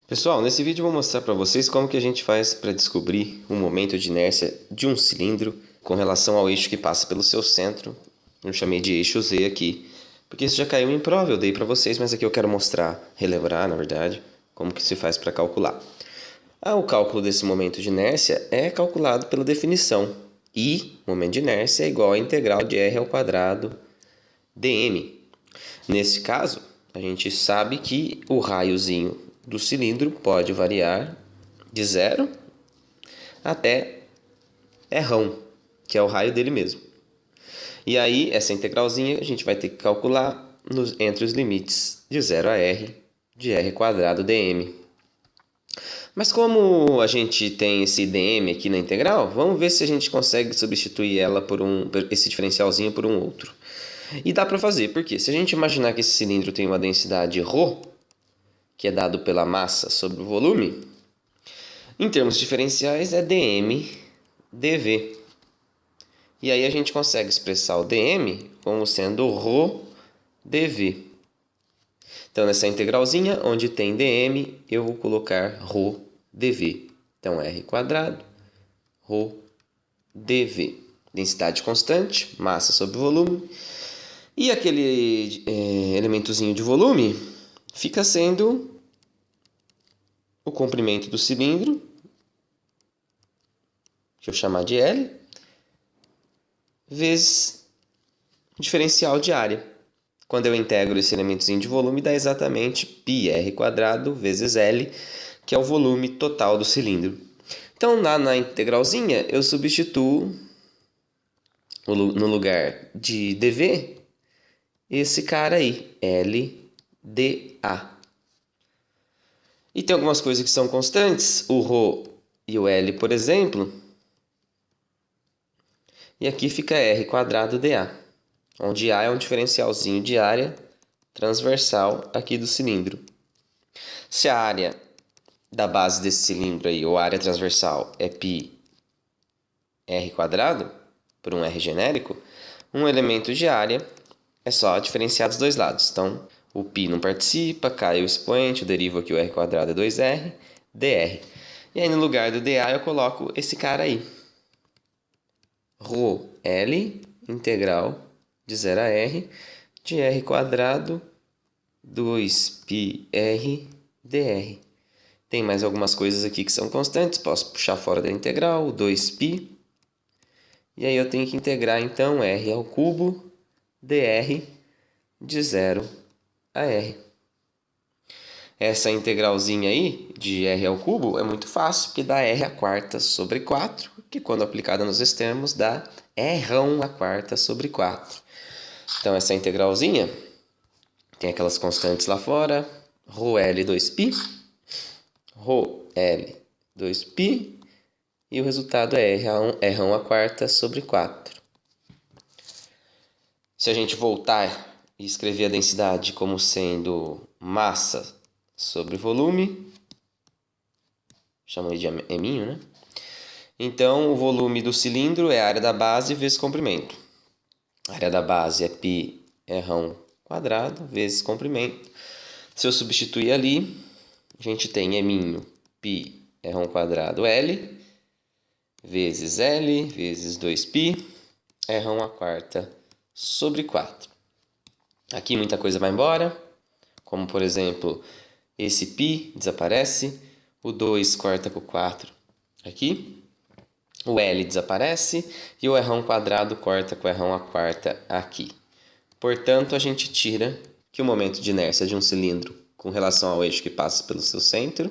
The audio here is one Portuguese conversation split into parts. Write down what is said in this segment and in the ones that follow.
Pessoal, nesse vídeo eu vou mostrar para vocês como que a gente faz para descobrir o momento de inércia de um cilindro com relação ao eixo que passa pelo seu centro. Eu chamei de eixo Z aqui, porque isso já caiu em prova, eu dei para vocês, mas aqui eu quero mostrar, relembrar, na verdade, como que se faz para calcular. O cálculo desse momento de inércia é calculado pela definição. I, momento de inércia, é igual à integral de R ao quadrado dm. Nesse caso, a gente sabe que o raiozinho do cilindro pode variar de 0 até rão, que é o raio dele mesmo. E aí, essa integralzinha a gente vai ter que calcular entre os limites de 0 a r de r quadrado dm. Mas como a gente tem esse dm aqui na integral, vamos ver se a gente consegue substituir ela esse diferencialzinho por um outro. E dá para fazer, porque se a gente imaginar que esse cilindro tem uma densidade ρ, que é dado pela massa sobre o volume, em termos diferenciais é dm dv. E aí a gente consegue expressar o dm como sendo ρ dv. Então nessa integralzinha, onde tem dm, eu vou colocar ρ dv. Então r quadrado, ρ dv. Densidade constante, massa sobre volume. E aquele elementozinho de volume fica sendo o comprimento do cilindro, que eu chamar de L, vezes o diferencial de área. Quando eu integro esse elementozinho de volume, dá exatamente πr quadrado vezes L, que é o volume total do cilindro. Então, na integralzinha, eu substituo, no lugar de dv, esse cara aí, LdA. E tem algumas coisas que são constantes, o ρ e o L, por exemplo. E aqui fica R quadrado dA, onde A é um diferencialzinho de área transversal aqui do cilindro. Se a área da base desse cilindro aí, ou área transversal, é πr quadrado, por um R genérico, um elemento de área é só diferenciar dos dois lados. Então, o π não participa, cai o expoente, eu derivo aqui o r quadrado é 2r, dr. E aí no lugar do dA eu coloco esse cara aí. Rho L integral de 0 a r de r quadrado 2πr dr. Tem mais algumas coisas aqui que são constantes, posso puxar fora da integral, 2π. E aí eu tenho que integrar então r ao cubo dr de 0 a r. Essa integralzinha aí de r ao cubo é muito fácil, porque dá r à quarta sobre 4, que quando aplicada nos extremos dá r à quarta sobre 4. Então essa integralzinha tem aquelas constantes lá fora, ρl 2π, ρl 2π, e o resultado é r à quarta sobre 4. Se a gente voltar e escrever a densidade como sendo massa sobre volume, chamamos de eminho, né? Então, o volume do cilindro é a área da base vezes comprimento. A área da base é π r quadrado vezes comprimento. Se eu substituir ali, a gente tem eminho π r quadrado L vezes L vezes 2π r à quarta sobre 4. Aqui muita coisa vai embora, como por exemplo, esse π desaparece, o 2 corta com o 4 aqui, o L desaparece e o r quadrado corta com o r à quarta aqui. Portanto, a gente tira que o momento de inércia de um cilindro com relação ao eixo que passa pelo seu centro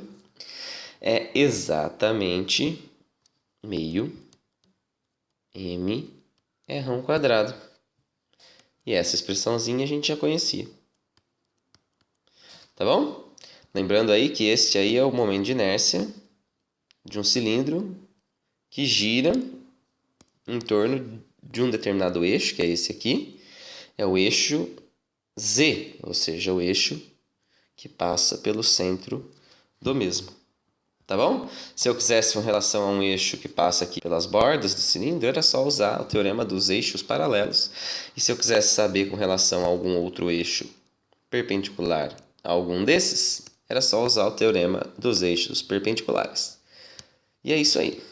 é exatamente meio m r quadrado. E essa expressãozinha a gente já conhecia. Tá bom? Lembrando aí que este aí é o momento de inércia de um cilindro que gira em torno de um determinado eixo, que é esse aqui. É o eixo Z, ou seja, o eixo que passa pelo centro do mesmo. Tá bom? Se eu quisesse uma relação a um eixo que passa aqui pelas bordas do cilindro, era só usar o teorema dos eixos paralelos. E se eu quisesse saber com relação a algum outro eixo perpendicular a algum desses, era só usar o teorema dos eixos perpendiculares. E é isso aí.